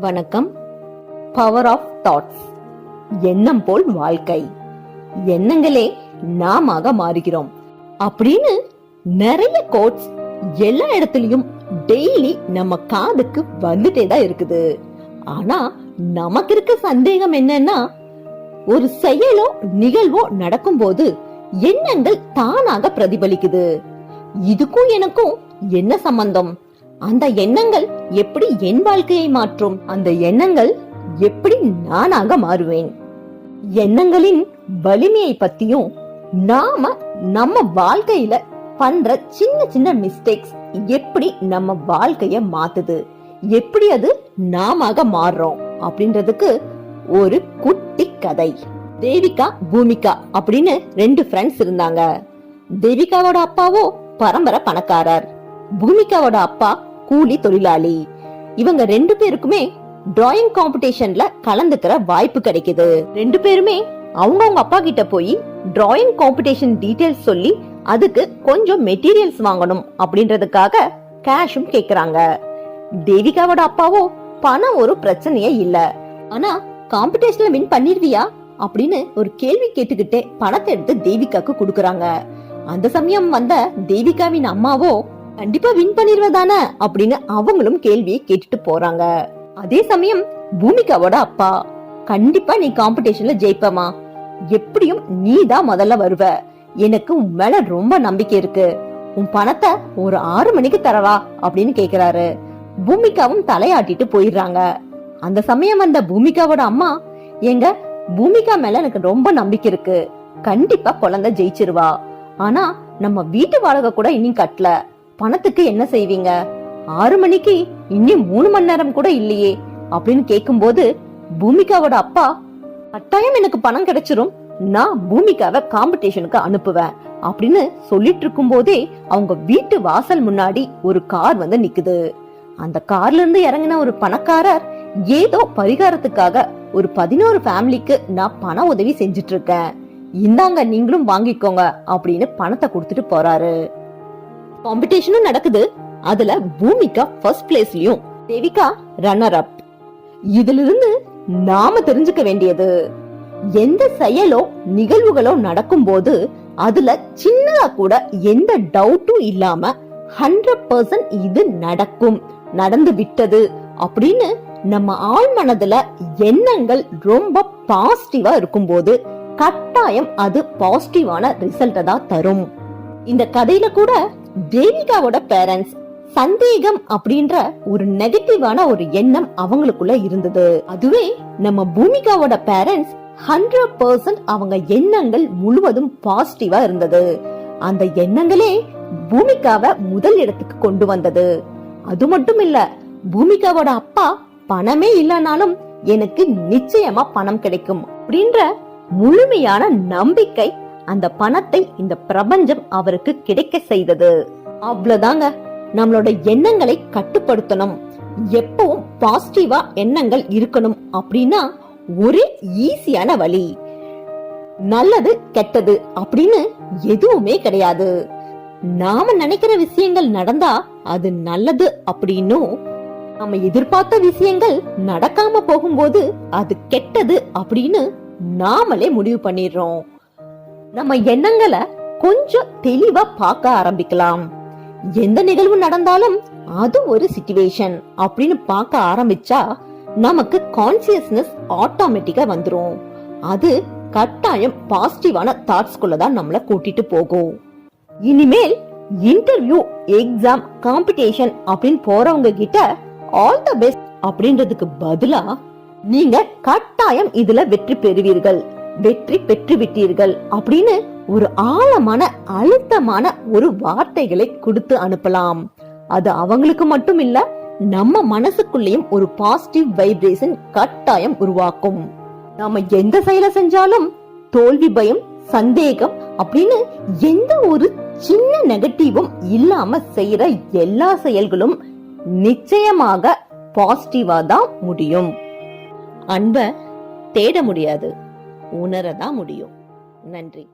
வணக்கம். Power of thoughts. எண்ணம் போல் வாழ்க்கை. எண்ணங்களே நாமாக மாறுகிறோம் அப்படின்னு நிறைய கோட்ஸ் எல்லா இடத்துலயும் டெய்லி நம்ம காதுக்கு வந்துட்டே தான் இருக்குது. ஆனா நமக்கு இருக்க சந்தேகம் என்னன்னா, ஒரு செயலோ நிகழ்வோ நடக்கும் போது எண்ணங்கள் தானாக பிரதிபலிக்குது. இதுக்கும் எனக்கும் என்ன சம்பந்தம்? அந்த எண்ணங்கள் எப்படி என் வாழ்க்கையை மாற்றும்? அந்த எண்ணங்கள் எப்படி நானாக மாறுவேன்? எண்ணங்களின் வலிமையை பத்தியும் நாம நம்ம வாழ்க்கையில பண்ற சின்ன சின்ன மிஸ்டேக்ஸ் எப்படி நம்ம வாழ்க்கைய மாத்துது, எப்படி அது நாமாக மாறுறோம் அப்படின்றதுக்கு ஒரு குட்டி கதை. தேவிகா பூமிகா அப்படின்னு 2 ஃப்ரெண்ட்ஸ் இருந்தாங்க. தேவிகாவோட அப்பாவோ பரம்பரை பணக்காரர், பூமிகாவோட அப்பா கூலி தொழிலாளி. இவங்க 2 பேருக்குமே டிராயிங் காம்படிஷன்ல கலந்துக்கிற வாய்ப்பு கிடைக்குது. 2 பேருமே அவங்க அப்பா கிட்ட போய் டிராயிங் காம்படிஷன் டீடைல்ஸ் சொல்லி அதுக்கு கொஞ்சம் மெட்டீரியல்ஸ் வாங்கணும் அப்படின்றதுக்காக கேஷும் கேக்குறாங்க. தேவிகாவோட அப்பாவோ பணம் ஒரு பிரச்சனையே இல்ல, ஆனா காம்படிஷன்ல வின் பண்ணிருவியா அப்படின்னு ஒரு கேள்வி கேட்டுக்கிட்டே பணத்தை எடுத்து தேவிகாக்கு கொடுக்கறாங்க. அந்த சமயம் வந்த தேவிகாவின் அம்மாவோ கண்டிப்பா வின் பண்ணிருவதானே அப்படின்னு அவங்களும் கேள்வியை கேட்டுட்டு போறாங்க. அதே சமயம் பூமிகாவோட அப்பா, கண்டிப்பா நீ காம்படிஷன்ல ஜெயிப்பமா, எப்படியும் நீ தான் முதல்ல வருவ, எனக்கு உன் மேல ரொம்ப நம்பிக்கை இருக்கு, உன் பணத்தை ஒரு 6 மணிக்கு தரவா அப்படின்னு கேக்குறாரு. பூமிகாவும் தலையாட்டிட்டு போயிடுறாங்க. அந்த சமயம் வந்த பூமிகாவோட அம்மா, எங்க பூமிகா மேல எனக்கு ரொம்ப நம்பிக்கை இருக்கு, கண்டிப்பா குழந்தை ஜெயிச்சிருவா, ஆனா நம்ம வீட்டு வாடகை கூட இன்னும் கட்டல, பணத்துக்கு என்ன செய்வீங்க, 6 மணிக்கு இன்னும் 3 மணி நேரம் கூட இல்லையே அப்படின்னு கேக்கும் போது பூமிகாவோட அப்பா, கட்டாயம் எனக்கு பணம் கிடைச்சிரும், நான் பூமிகாவை காம்படிஷனுக்கு அனுப்புவேன் அப்படின்னு சொல்லிட்டு இருக்கும் போதே அவங்க வீட்டு வாசல் முன்னாடி ஒரு கார் வந்து நிக்குது. அந்த கார்ல இருந்து இறங்கின ஒரு பணக்காரர் ஏதோ பரிகாரத்துக்காக ஒரு 11 ஃபேமிலிக்கு நான் பண உதவி செஞ்சிட்டு இருக்கேன், இந்தாங்க நீங்களும் வாங்கிக்கோங்க அப்படின்னு பணத்தை கொடுத்துட்டு போறாரு. காம்படிஷனும் நடக்குது. அதுல பூமிகா ஃபர்ஸ்ட் பிளேஸ்லயும் தேவிகா ரன்னர் அப். இதுல இருந்து நாம தெரிஞ்சுக்க வேண்டியது, எந்த செயலோ நிகழ்வுகளோ நடக்கும் போது அதுல சின்னதா கூட எந்த டவுட்டும் இல்லாம 100% இது நடக்கும், நடந்து விட்டது அப்படின்னு நம்ம ஆழ் மனதுல எண்ணங்கள் ரொம்ப பாசிட்டிவா இருக்கும் போது கட்டாயம் அது பாசிட்டிவான ரிசல்ட் தான் தரும். இந்த கதையில கூட தேவிகாவோட பேரண்ட்ஸ் சந்தேகம் அப்படின்ற ஒரு நெகட்டிவான ஒரு எண்ணம் அவங்களுக்குள்ள இருந்தது. அதுவே நம்ம பூமிகாவோட பேரண்ட்ஸ் 100% அவங்க எண்ணங்கள் முழுவதும் பாசிட்டிவா இருந்தது. அந்த எண்ணங்களே பூமிகாவை முதல் இடத்துக்கு கொண்டு வந்தது. அது மட்டும் இல்ல, பூமிகாவோட அப்பா பணமே இல்லனாலும் எனக்கு நிச்சயமா பணம் கிடைக்கும் அப்படின்ற முழுமையான நம்பிக்கை அந்த பணத்தை இந்த பிரபஞ்சம் அவருக்கு கிடைக்க செய்தது. அவ்வளவுதாங்க. நம்மளோட எண்ணங்களை கட்டுப்படுத்தணும், எப்பவும் பாசிட்டிவா எண்ணங்கள் இருக்கணும் அப்படின்னா ஒரே ஈஸியான வழி. நல்லது கெட்டது அப்படின்னு எதுவுமே கிடையாது. நாம நினைக்கிற விஷயங்கள் நடந்தா அது நல்லது அப்படின்னும், நம்ம எதிர்பார்த்த விஷயங்கள் நடக்காம போகும்போது அது கெட்டது அப்படின்னு நாமளே முடிவு பண்ணிடுறோம். நம்ம எண்ணங்களை கொஞ்சம் தெளிவா பார்க்க ஆரம்பிக்கலாம். எந்த நிகழ்வு நடந்தாலும் அது ஒரு சிச்சுவேஷன் அப்படின்னு பார்க்க ஆரம்பிச்சா நமக்கு கான்சியஸ்னஸ் ஆட்டோமேட்டிக்கா வந்துரும். அது கட்டாயம் பாசிட்டிவான தாட்ஸ்குள்ள தான் நம்மள கூட்டிட்டு போகும். இனிமேல் இன்டர்வியூ, எக்ஸாம், காம்படிஷன் அப்படின்னு போறவங்க கிட்ட ஆல் தி பெஸ்ட் அப்படின்றதுக்கு பதிலா நீங்க கட்டாயம் இதுல வெற்றி பெறுவீர்கள், வெற்றி பெற்று விட்டீர்கள் அப்படின்னு ஒரு ஆழமான அழுத்தமான ஒரு வார்த்தைகளை கொடுத்து அனுப்பலாம். அது அவங்களுக்கு மட்டும் இல்ல, நம்ம மனசுக்குள்ளேயும் ஒரு பாசிட்டிவ் வைப்ரேஷன் கட்டாயம் உருவாக்கும். நாம எந்த செயலை செஞ்சாலும் தோல்வி பயம், சந்தேகம் அப்படின்னு எந்த ஒரு சின்ன நெகட்டிவும் இல்லாம செய்யற எல்லா செயல்களும் நிச்சயமாக பாசிட்டிவா தான் முடியும். அன்பை தேட முடியாது, உணரதான் முடியும். நன்றி.